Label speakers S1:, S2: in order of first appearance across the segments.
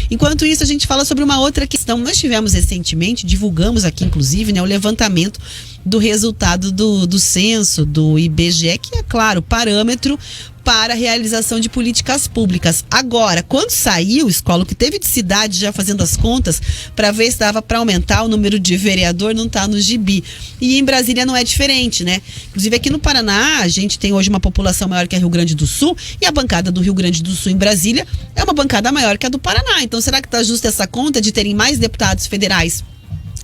S1: Enquanto isso, a gente fala sobre uma outra questão. Nós tivemos recentemente, divulgamos aqui inclusive, né, o levantamento do resultado do censo, do IBGE, que é, claro, parâmetro para a realização de políticas públicas. Agora, quando saiu, Escola, que teve de cidade já fazendo as contas para ver se dava para aumentar o número de vereador, não está no gibi. E em Brasília não é diferente, né? Inclusive aqui no Paraná, a gente tem hoje uma população maior que a Rio Grande do Sul, e a bancada do Rio Grande do Sul em Brasília é uma bancada maior que a do Paraná. Então, será que está justa essa conta de terem mais deputados federais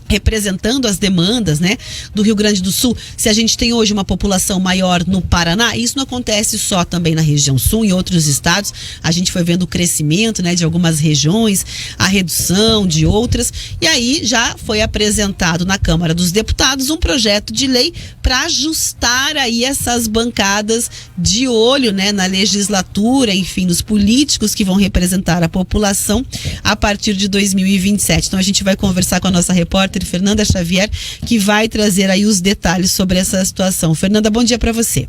S1: representando as demandas, né, do Rio Grande do Sul, se a gente tem hoje uma população maior no Paraná? Isso não acontece só também na região sul, em outros estados. A gente foi vendo o crescimento, né, de algumas regiões, a redução de outras, e aí já foi apresentado na Câmara dos Deputados um projeto de lei para ajustar aí essas bancadas de olho, né, na legislatura, enfim, nos políticos que vão representar a população a partir de 2027. Então a gente vai conversar com a nossa repórter Fernanda Xavier, que vai trazer aí os detalhes sobre essa situação. Fernanda, bom dia para você.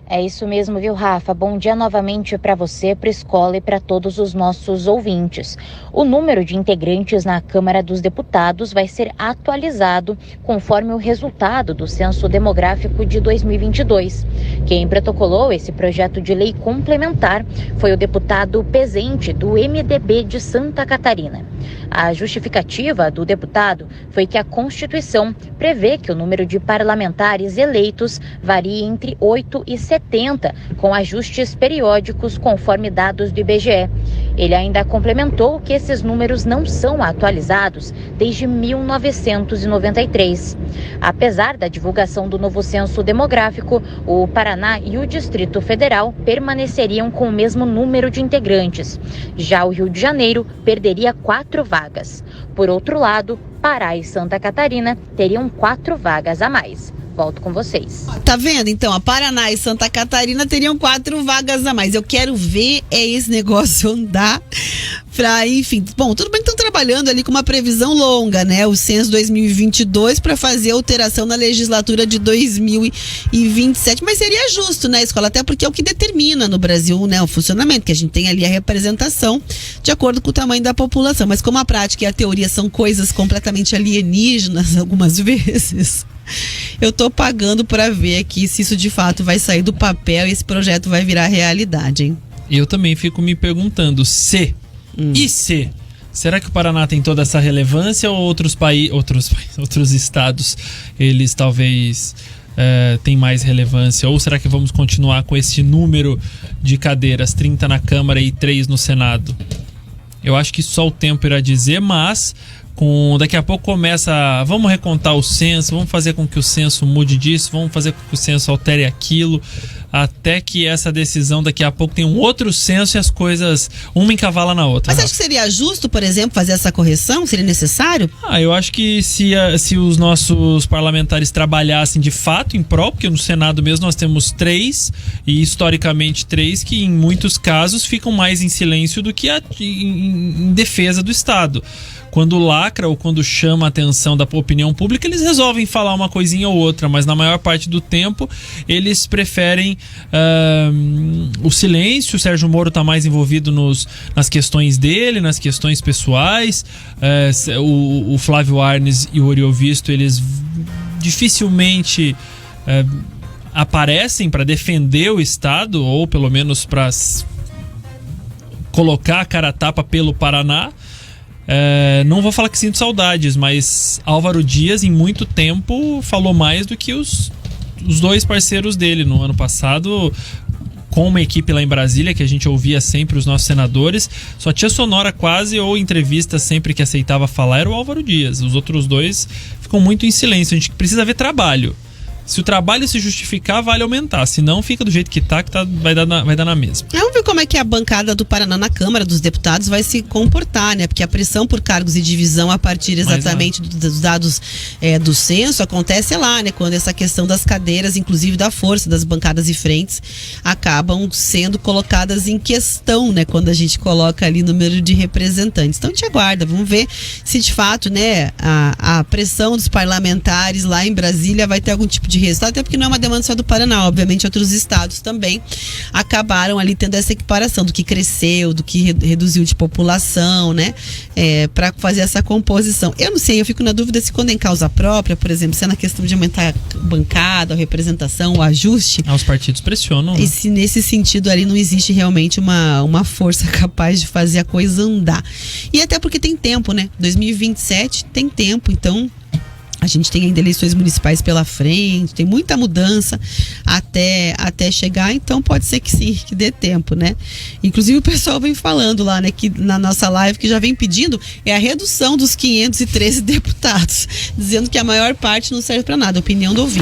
S2: É isso mesmo, viu, Rafa? Bom dia novamente para você, para a escola e para todos os nossos ouvintes. O número de integrantes na Câmara dos Deputados vai ser atualizado conforme o resultado do Censo Demográfico de 2022. Quem protocolou esse projeto de lei complementar foi o deputado Pezente, do MDB de Santa Catarina. A justificativa do deputado foi que a Constituição prevê que o número de parlamentares eleitos varie entre 8 e 70, com ajustes periódicos conforme dados do IBGE. Ele ainda complementou que esses números não são atualizados desde 1993. Apesar da divulgação do novo censo demográfico, o Paraná e o Distrito Federal permaneceriam com o mesmo número de integrantes. Já o Rio de Janeiro perderia 4 vagas. Por outro lado, Pará e Santa Catarina teriam 4 vagas a mais. Volto com vocês.
S1: Tá vendo? Então, a Paraná e Santa Catarina teriam 4 vagas a mais. Eu quero ver esse negócio andar pra, enfim. Bom, tudo bem que estão trabalhando ali com uma previsão longa, né? O censo 2022 para fazer alteração na legislatura de 2027. Mas seria justo, né, Escola? Até porque é o que determina no Brasil, né, o funcionamento, que a gente tem ali a representação de acordo com o tamanho da população. Mas como a prática e a teoria são coisas completamente alienígenas algumas vezes, eu tô pagando para ver aqui se isso de fato vai sair do papel e esse projeto vai virar realidade, hein?
S3: Eu também fico me perguntando se será que o Paraná tem toda essa relevância ou outros estados eles talvez têm mais relevância, ou será que vamos continuar com esse número de cadeiras, 30 na Câmara e 3 no Senado? Eu acho que só o tempo irá dizer, mas daqui a pouco vamos recontar o censo, vamos fazer com que o censo mude disso, vamos fazer com que o censo altere aquilo, até que essa decisão daqui a pouco tem um outro censo e as coisas, uma encavala na outra.
S1: Mas acho que seria justo, por exemplo, fazer essa correção? Seria necessário?
S3: Eu acho que se os nossos parlamentares trabalhassem de fato em prol, porque no Senado mesmo nós temos 3, e historicamente 3, que em muitos casos ficam mais em silêncio do que em defesa do Estado. Quando lacra ou quando chama a atenção da opinião pública, eles resolvem falar uma coisinha ou outra, mas na maior parte do tempo eles preferem o silêncio. O Sérgio Moro está mais envolvido nas questões dele, nas questões pessoais. O Flávio Arnes e o Oriovisto, eles dificilmente aparecem para defender o Estado, ou pelo menos para colocar a cara a tapa pelo Paraná. Não vou falar que sinto saudades, mas Álvaro Dias em muito tempo falou mais do que os 2 parceiros dele no ano passado, com uma equipe lá em Brasília que a gente ouvia sempre os nossos senadores. Só tinha sonora quase ou entrevista sempre que aceitava falar era o Álvaro Dias. Os outros 2 ficam muito em silêncio. A gente precisa ver trabalho. Se o trabalho se justificar, vale aumentar. Se não, fica do jeito que tá, vai dar na mesma.
S1: Vamos ver como é que a bancada do Paraná na Câmara dos Deputados vai se comportar, né? Porque a pressão por cargos e divisão a partir exatamente dos dados do censo acontece lá, né? Quando essa questão das cadeiras, inclusive da força das bancadas e frentes, acabam sendo colocadas em questão, né? Quando a gente coloca ali o número de representantes. Então a gente aguarda, vamos ver se de fato, né, a pressão dos parlamentares lá em Brasília vai ter algum tipo de resultado, até porque não é uma demanda só do Paraná, obviamente outros estados também acabaram ali tendo essa equiparação do que cresceu, do que reduziu de população, né? Para fazer essa composição. Eu não sei, eu fico na dúvida se quando é em causa própria, por exemplo, se é na questão de aumentar a bancada, a representação, o ajuste.
S3: Os partidos pressionam.
S1: E se nesse sentido ali não existe realmente uma força capaz de fazer a coisa andar. E até porque tem tempo, né? 2027 tem tempo, então a gente tem ainda eleições municipais pela frente, tem muita mudança até chegar, então pode ser que sim, que dê tempo, né? Inclusive o pessoal vem falando lá, né, que na nossa live que já vem pedindo a redução dos 513 deputados, dizendo que a maior parte não serve para nada, opinião do ouvinte.